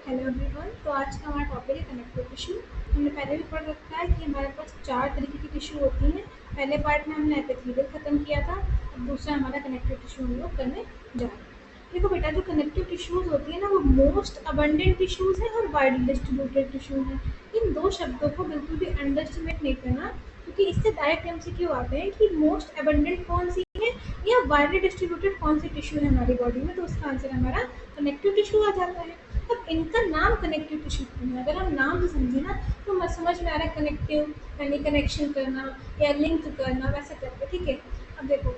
Hello everyone. तो आज का हमारा टॉपिक है कनेक्टिव टिश्यू। हमने पहले भी पढ़ रखा है कि हमारे पास 4 तरीके की टिश्यू होती हैं। पहले पार्ट में हमने एपिथेलियल खत्म किया था। अब दूसरा हमारा कनेक्टिव टिश्यू हम लोग करने जा रहे हैं। देखो बेटा, जो कनेक्टिव टिश्यूज होती है ना, वो मोस्ट अबंडेंट टिश्यूज हैं और वाइडली डिस्ट्रीब्यूटेड टिश्यू हैं। इन दो शब्दों को बिल्कुल भी अंडरस्टिमेट नहीं करना, क्योंकि इससे डायरेक्ट एमसीक्यू आते हैं कि मोस्ट अबंडेंट कौन सी है या वाइडली डिस्ट्रीब्यूटेड कौन सी टिश्यू है हमारी बॉडी में। तो उसका आंसर हमारा कनेक्टिव टिश्यू आ जाता है। अब इनका नाम कनेक्टिव टिश्यू क्यों है? अगर हम नाम से समझे ना तो समझ में आ रहा है कनेक्टिव यानी कनेक्शन करना या लिंक करना, वैसे करके। ठीक है, अब देखो,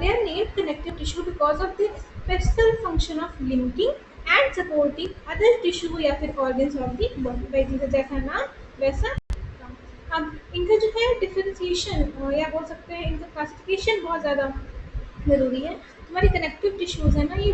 they are named connective tissue because of their special function of linking and supporting other tissue या फिर organs of the body। भाई जैसा नाम वैसा काम। अब इनका जो है डिफरेंशिएशन या बोल सकते हैं इनका क्लासिफिकेशन बहुत ज़्यादा ज़रूरी है। हमारी कनेक्टिव टिश्यूज़ है ना, ये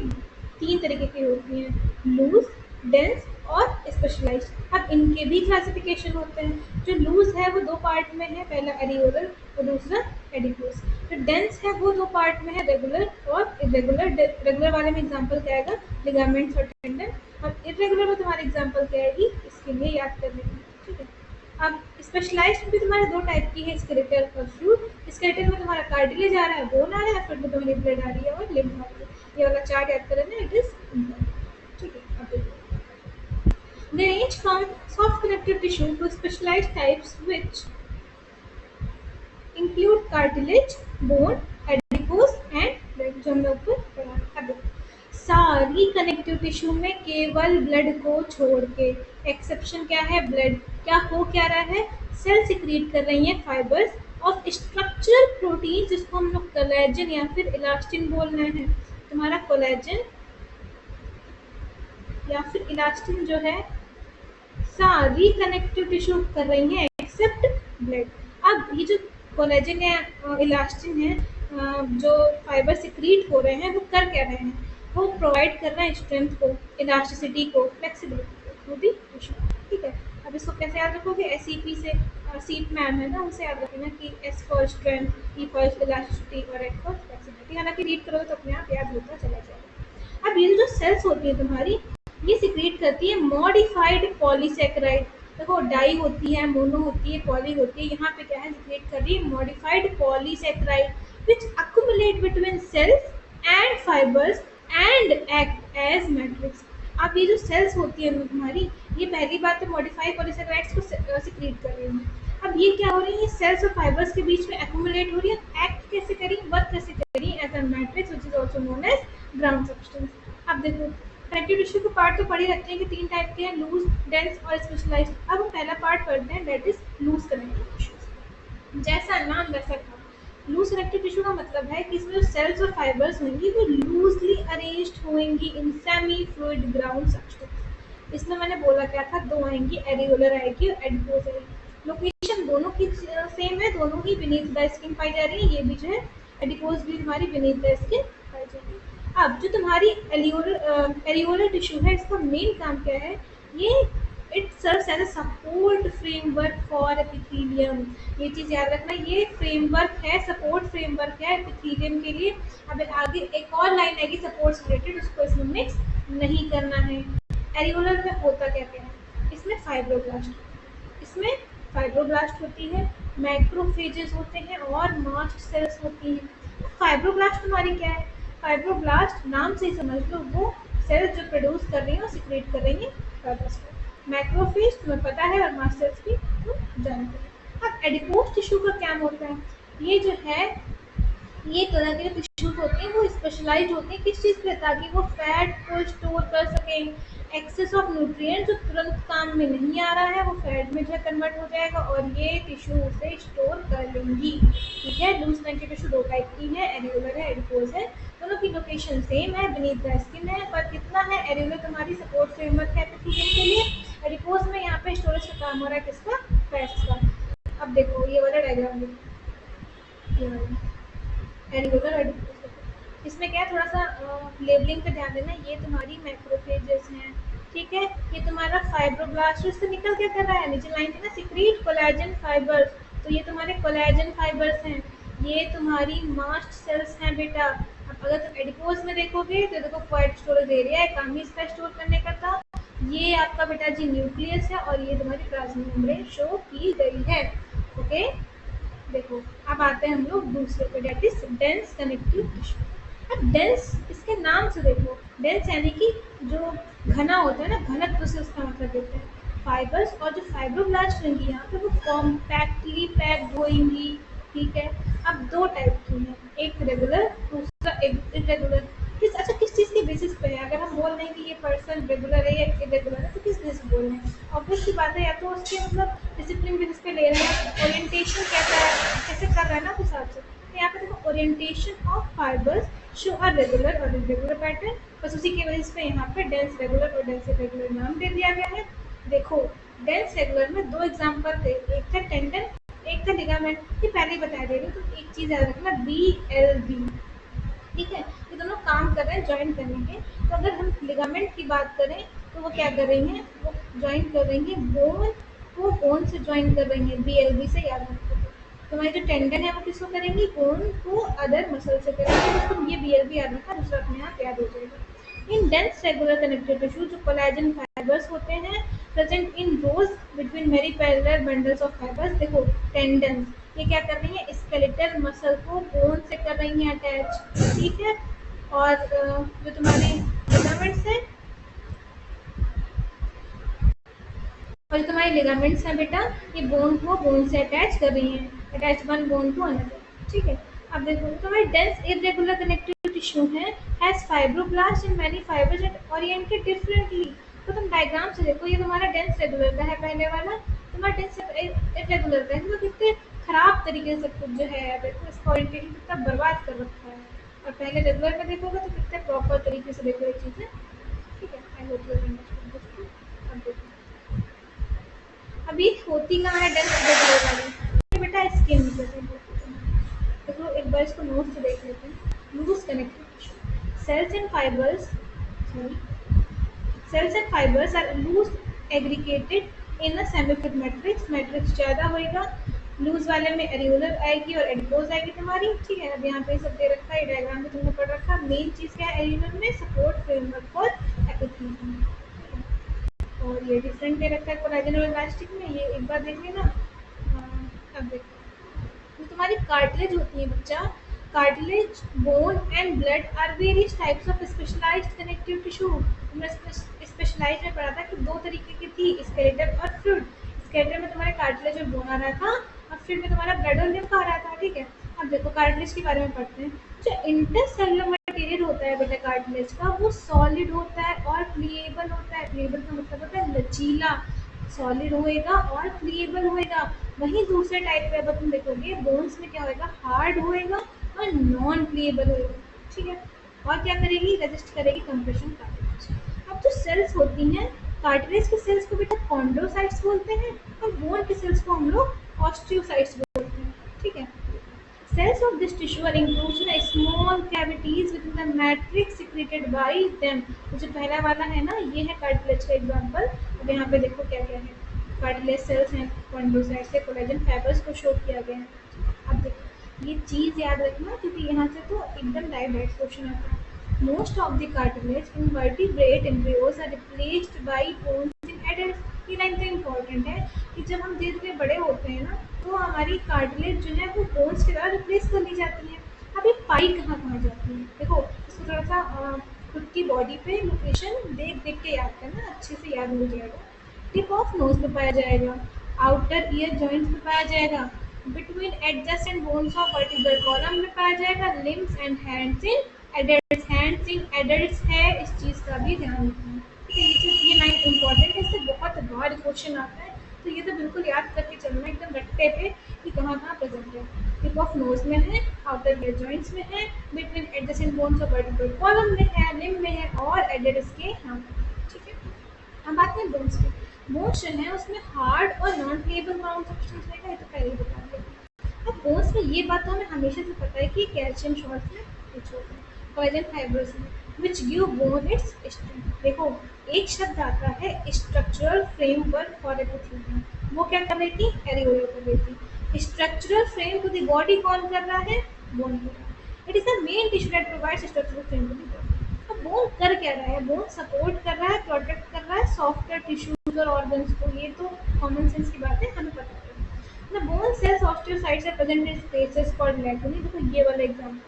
3 तरीके की होती हैं, लूज, डेंस और स्पेशलाइज्ड। अब इनके भी क्लासिफिकेशन होते हैं। जो लूज है वो 2 पार्ट में है, पहला एरियोलर और दूसरा एडिपोस। जो डेंस है वो 2 पार्ट में है, रेगुलर और इरेगुलर। रेगुलर वाले में एग्जांपल क्या आएगा? लिगामेंट्स और टेंडन। और इरेगुलर में तुम्हारी एग्जांपल क्या आएगी? इसके लिए याद करने की। ठीक है, अब स्पेशलाइज्ड भी तुम्हारे 2 टाइप की है, स्केलेटल और फ्लूइड। स्केलेटल में तुम्हारा कार्टिलेज आ रहा है, बोन आ रहा है, फिर में तुम्हारी ब्लड आ रही है और लिम्फ आ रही है। ये वाला चार्ट याद करना, इट इज इम्पोर्टेंट। ठीक है, अब देखो, they range from soft connective tissue to specialized types which include cartilage, bone, adipose and blood, जो हमने ऊपर पढ़ा। अब देखो, सारी कनेक्टिव टिश्यू में केवल ब्लड को छोड़ के, एक्सेप्शन क्या है? ब्लड। क्या रहा है? सेल सिक्रीट कर रही है फाइबर्स ऑफ स्ट्रक्चरल प्रोटीन, जिसको हम लोग कोलेजन या फिर इलास्टिन बोल रहे हैं। तुम्हारा कोलेजन या फिर इलास्टिन जो है, सारी कनेक्टिव टिश्यू कर रही हैं एक्सेप्ट ब्लड। अब ये जो कोलेजन या इलास्टिन है, जो फाइबर सिक्रीट हो रहे हैं, वो कर क्या रहे हैं? वो प्रोवाइड कर रहे हैं स्ट्रेंथ को, इलास्टिसिटी को, फ्लेक्सिबिलिटी को टू दी टिश्यू। ठीक है, अब इसको कैसे याद रखोगे? एसईपी से सीट मैम है ना, उनसे याद रखना कि S for strength, E for elasticity और एक्स फॉर फ्लेक्सिबिलिटी। हालांकि रीड करोगे तो अपने आप याद होता चला जाएगा। अब ये जो सेल्स होती है तुम्हारी, ये सिक्रीट करती है मॉडिफाइड पॉलीसेकेराइड। देखो, डाई होती है, मोनो होती है, पॉली होती है। यहाँ पे क्या है? सिक्रीट कर रही है modified polysaccharide which accumulate between cells and fibres and act as matrix. अब ये जो सेल्स होती है तुम्हारी, ये पहली बात है मॉडिफाइड पॉलीसेकेराइड्स को सिक्रीट कर रही है। अब ये क्या हो रही है? सेल्स और फाइबर्स के बीच में एक्युमुलेट हो रही है। एक्ट कैसे करी? वर्क कैसे करी? As a matrix which is also known as ground substance. अब देखो, कनेक्टिव टिश्यू के पार्ट तो पढ़ ही रखते हैं कि 3 टाइप के हैं, लूज, डेंस और स्पेशलाइज्ड। अब हम पहला पार्ट पढ़ते हैं, that is loose connective tissue. जैसा नाम वैसा काम। लूज कनेक्टिव टिश्यू का मतलब है कि इसमें जो सेल्स और फाइबर्स होंगी वो लूजली अरेंज्ड होंगी in semi fluid ground substance. इसमें मैंने बोला क्या था? 2 आएंगी, एरियोलर आएगी और एडिपोज आएगी। लोकेशन दोनों की सेम है, दोनों ही बीनीथ द स्किन पाई जा रही है। ये भी जो है एडिपोज भी तुम्हारी बीनीथ द स्किन पाई जा रही है। अब जो तुम्हारी एरियोलर टिश्यू है, इसका मेन काम क्या है? ये it serves as a support framework for epithelium. ये चीज़ याद रखना, ये फ्रेमवर्क है, सपोर्ट फ्रेमवर्क है एपिथेलियम के लिए। अब आगे एक और लाइन आएगी सपोर्ट से रिलेटेड, उसको इसमें मिक्स नहीं करना है। एरियोलर में होता क्या क्या है? इसमें फाइब्रोब्लास्ट होती है, मैक्रोफेजेस होते हैं और मास्ट सेल्स होती हैं। फाइब्रोब्लास्ट तुम्हारी क्या है? फाइब्रोब्लास्ट नाम से ही समझ लो, वो सेल्स जो प्रोड्यूस कर रही हैं और सिक्रेट कर रही हैं फाइबर्स को। मैक्रोफेज तुम्हें पता है और मास्ट सेल्स भी तुम जानते हैं। अब एडिपोज टिश्यू का क्या होता है? ये जो है, ये तरह के टिश्यूज होते हैं वो स्पेशलाइज्ड होते हैं किस चीज़ पे? ताकि वो फैट को स्टोर कर सकें। एक्सेस ऑफ न्यूट्रिएंट जो तुरंत काम में नहीं आ रहा है, वो फैट में जो कन्वर्ट हो जाएगा और ये टिश्यू उसे स्टोर कर लेंगी। ठीक है, लूज कनेक्टिव टिश्यू 2 टाइप की है, एरियोलर है, एडिपोज है। दोनों की लोकेशन सेम है, बीनीथ द स्किन है, पर कितना है? एरियोलर तुम्हारी सपोर्ट फ्रेमवर्क है एपिथेलियम के लिए, एडिपोज में यहाँ पे स्टोरेज का काम हो रहा है किसका? फैट्स का। अब देखो ये वाला डायग्राम देखो, ये वाला एरियोलर और एडिपोज। इसमें क्या है, थोड़ा सा लेबलिंग पे ध्यान देना। ये तुम्हारी मैक्रोफेजेस हैं, ठीक है। ये तुम्हारा फाइब्रोब्लास्ट, इससे निकल क्या कर रहा है? नीचे लाइन थी ना, सिक्रीट कोलेजन फाइबर्स, तो ये तुम्हारे कोलेजन फाइबर्स हैं। ये तुम्हारी मास्ट सेल्स हैं बेटा। अब अगर तुम एडिपोज में देखोगे तो देखो फैट स्टोरेज एरिया है, काम ही इसका स्टोर करने का था। ये आपका बेटा जी न्यूक्लियस है और ये तुम्हारी प्लाज्मा मेम्ब्रेन शो की गई है। ओके, देखो अब आते हैं हम लोग दूसरे पे, that is dense connective tissue. अब डेंस, इसके नाम से देखो, डेंस यानी कि जो घना होता है ना, घनत्व से उसका मतलब देते हैं। फाइबर्स और जो फाइब्रोब्लास्ट होंगी यहाँ पे वो कॉम्पैक्टली पैक्ड होंगी। ठीक है, अब दो टाइप की हैं, एक रेगुलर, दूसरा इरेगुलर। किस चीज़ के बेसिस पे है? अगर हम बोल रहे हैं कि ये पर्सन रेगुलर है या इरेगुलर है, तो किस बेसिस पे बोल रहे हैं? ऑब्वियस सी बात है, या तो उसके मतलब डिसिप्लिन बेसिस पे ले रहे हैं, ओरिएंटेशन कैसा है, कैसे कर रहा है ना उस हिसाब से। तो यहाँ पे देखो, orientation of fibres show a regular और इरेगुलर पैटर्न, बस उसी की वजह से यहाँ पे डेंस रेगुलर और डेंस इरेगुलर नाम दे दिया गया है। देखो, डेंस रेगुलर में दो एग्जाम्पल थे, एक था टेंडन, एक था लिगामेंट। ये पहले ही बता दे रही हूँ, तो एक चीज़ याद रखना, BLB। ठीक है, ये दोनों काम कर रहे हैं ज्वाइन करने के। तो अगर हम लिगामेंट की बात करें तो वो क्या कर रही हैं, वो ज्वाइन कर रही हैं बोन को बोन से ज्वाइन कर रही हैं, BLB से, याद रखो। तो हमारी जो टेंडन है वो किसको करेंगी, बोन को अदर मसल से करेंगे। बस तुम ये BLB याद रखा, दूसरा अपने आप याद हो जाएगा। In dense regular connective tissue जो कोलेजन फाइबर्स होते हैं, present in rows between very parallel bundles of fibres. देखो, टेंडन ये क्या कर रही है, स्केलेटल मसल को बोन से कर रही हैं अटैच। ठीक है, और जो तुम्हारे लिगामेंट्स हैं, और जो तुम्हारे लिगामेंट्स हैं बेटा, ये बोन को बोन से अटैच कर रही हैं, attach one bone to another. ठीक है, अब देखो तुम्हारे डेंस इरेगुलर कनेक्टिव टिश्यू है, has fibroblast in many fibres and oriented differently. तो तुम डायग्राम से देखो, ये तुम्हारा डेंस रेगुलर का है पहले वाला, तुम्हारा डेंस इरेगुलर का है। तो कितने खराब तरीके से सब कुछ जो है, देखो इसका ओरिएंटेशन कितना बर्बाद कर रखा है। और पहले रेगुलर में देखोगे तो कितने प्रॉपर तरीके से देखो ये चीज़ें। ठीक है, I hope you understood this. अब देखो, अभी होती कहाँ है डेंस इरेगुलर वाली, ये बेटा स्किन में प्रेजेंट होती है। तो एक बार इसको नोट से देख लेते हैं। Loose connective tissue, cells and fibres, sorry, cells and fibres are loose aggregated in a semi fit matrix. Matrix ज़्यादा होएगा, लूज वाले में एरियोलर आएगी और एडिपोज आएगी तुम्हारी। ठीक है, अब यहाँ पे सब दे रखा है, डायग्राम में तुमने पढ़ रखा। मेन चीज़ क्या है एरियोलर में, सपोर्ट फ्रेमवर्क फॉर एपिथेलियम। और ये डिफरेंट दे रखा है कोलेजन और इलास्टिक में, ये एक बार देख लेना। अब देखो, जो तुम्हारी कार्टिलेज होती है बच्चा, cartilage, bone and blood are various types of specialised connective tissue. तुमने स्पेशलाइज्ड में पढ़ा था कि दो तरीके की थी, स्केलेटल और फ्लूइड। स्केलेटल में तुम्हारे कार्टिलेज और बोन आ रहा था, और फ्लूइड में तुम्हारा ब्लड और लिम्फ आ रहा था। ठीक है, अब देखो कार्टिलेज के बारे में पढ़ते हैं। जो इंटरसेलुलर मटेरियल होता है बेटा कार्टिलेज का, वो सॉलिड होता है और फ्लीएबल होता है। फ्लीएबल का मतलब होता है लचीला, सॉलिड होएगा और फ्लीएबल होएगा। वहीं दूसरे टाइप पे अब तुम देखोगे, बोन्स में क्या होएगा, हार्ड होएगा और नॉन फ्लीएबल होएगा। ठीक है, और क्या करेगी, रेजिस्ट करेगी कंप्रेशन कार्टिलेज। अब जो सेल्स होती हैं, कार्टिलेज के सेल्स को बेटा कॉन्ड्रोसाइट्स बोलते हैं, और बोन के सेल्स को हम लोग ऑस्टियोसाइट्स बोलते हैं। ठीक है, cells of this tissue are enclosed in small cavities within the matrix secreted by them। तो जो पहला वाला है ना, ये है कार्टिलेज का एग्जांपल। अब यहाँ पे देखो क्या क्या है, कार्टिलेज सेल्स हैं, कॉन्ड्रोसाइट्स से कोलेजन फाइबर्स को शो किया गया है। अब देखो, ये चीज़ याद रखना, क्योंकि यहाँ से तो एकदम डायरेक्ट क्वेश्चन आता है। Most of the cartilage in vertebrate embryos are replaced by bones in adults. ये लाइन तो इम्पॉर्टेंट है कि जब हम धीरे धीरे बड़े होते हैं ना, तो हमारी कार्टिलेज जो है वो बोन्स के द्वारा रिप्लेस कर ली जाती है। अब ये पाई कहाँ कहाँ जाती है, देखो इसको थोड़ा सा खुद की बॉडी पे लोकेशन देख देख के याद करना, अच्छे से याद हो जाएगा। टिप ऑफ नोज पे पाया जाएगा, आउटर ईयर जॉइंट्स पे पाया जाएगा, between adjacent bones of vertebral column में पाया जाएगा, limbs and hands in adults. Hands in adults है, इस चीज़ का भी ध्यान रखना। ठीक है, ये चीज़, ये लाइन इंपॉर्टेंट है, इससे बहुत बार क्वेश्चन आता है, तो ये तो बिल्कुल याद करके चलना एकदम रट्टे पे कि कहाँ कहाँ प्रेजेंट है। टिप ऑफ नोज में है, आउटर ईयर जॉइंट्स में है, between adjacent bones of vertebral column में है, लिम्ब में है, और एडल्ट्स के यहाँ पर। ठीक है, हम बात करें बोन्स की। बोन्स जो है उसमें हार्ड और नॉन फ्लेबल बाउंड सब्सटेंस रहेगा, ये तो पहले ही बता दिया। अब बोन्स में ये बात तो हमें हमेशा से पता है कि कैल्शियम सॉल्ट में रिच होते हैं, कोलेजन फाइबर्स में, which give bone its strength. देखो, एक शब्द आता है स्ट्रक्चरल फ्रेमवर्क फॉर एपिथेलियम, वो क्या कर रही थी, एरियोला कर रही थी। Structural frame to the body कौन कर रहा है, बोन कर रहा है। It is the main tissue that provides structural frame to the body. अब बोन कर क्या रहा है, बोन सपोर्ट कर रहा है, प्रोटेक्ट कर रहा है सॉफ्ट पर्टिकुलर टिश्यूज और ऑर्गन्स को, ये तो कॉमन सेंस की बात है, हमें पता है। The bone cells osteocytes are present in spaces called lacunae। देखो ये वाला एग्जाम्पल,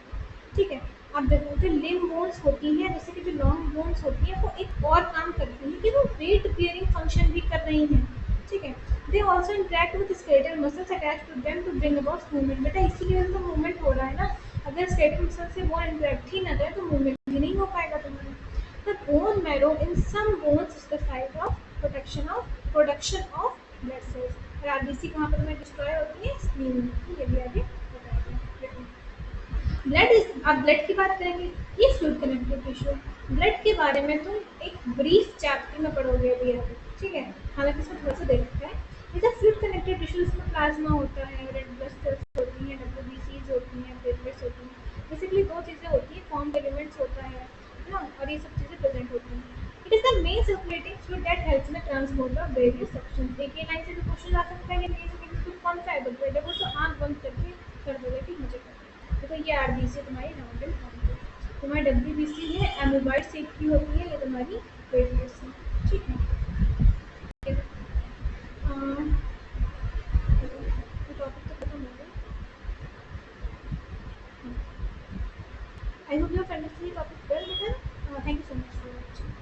ठीक है। अब देखो जो लिम्ब बोन्स होती हैं, जैसे कि जो लॉन्ग बोन्स होती हैं, वो एक और काम करती हैं कि वो वेट बियरिंग फंक्शन भी कर रही हैं, ठीक है। They also interact with skeletal muscles attach to them to bring about movement. बेटा इसीलिए तो मूवमेंट हो रहा है ना, अगर स्केलेटल मसल से वो इंटरेक्ट ही ना करे तो मूवमेंट भी नहीं हो पाएगा तुम्हारा। The bone marrow in some bones is the site of production of blood cells। और आरबीसी कहाँ पर में डिस्ट्रॉय होती है? स्प्लीन में। ये भी आगे बताया गया। ब्लड इज, अब ब्लड की बात करेंगे, ये फ्लूइड कनेक्टिव टिश्यू। ब्लड के बारे में तुम एक ब्रीफ चैप्टर में पढ़ोगे अभी आगे, ठीक है। हालांकि इसमें थोड़ा सा देख सकते हैं। जैसे फ्लूइड कनेक्टिव टिश्यू, इसमें प्लाज्मा होता है, रेड ब्लड सेल्स होती हैं, डब्ल्यूबीसीज होती हैं, प्लेटलेट्स होती हैं। बेसिकली दो चीज़ें होती हैं, फॉर्म एलिमेंट्स होता है ना, और ये सब चीज़ें प्रेजेंट होती हैं। It is the main circulating fluid that helps in the transport of various substance. एक ये लाइन से भी क्वेश्चन आ सकता है कि मेन सर्कुलेटिंग फ्लूइड कौन सा है, तो देखो तो आंख बंद करके कर दोगे कि मुझे पता है। देखो ये आरबीसी तुम्हारी राउंडेड फॉर्म है, तुम्हारी डब्ल्यूबीसी है एमोबाइड शेप की होती है, ये तुम्हारी प्लेटलेट्स है, ठीक है। टॉपिक तो खत्म हो गया। I hope you have understood the topic well, Mithun. Thank you so much for watching.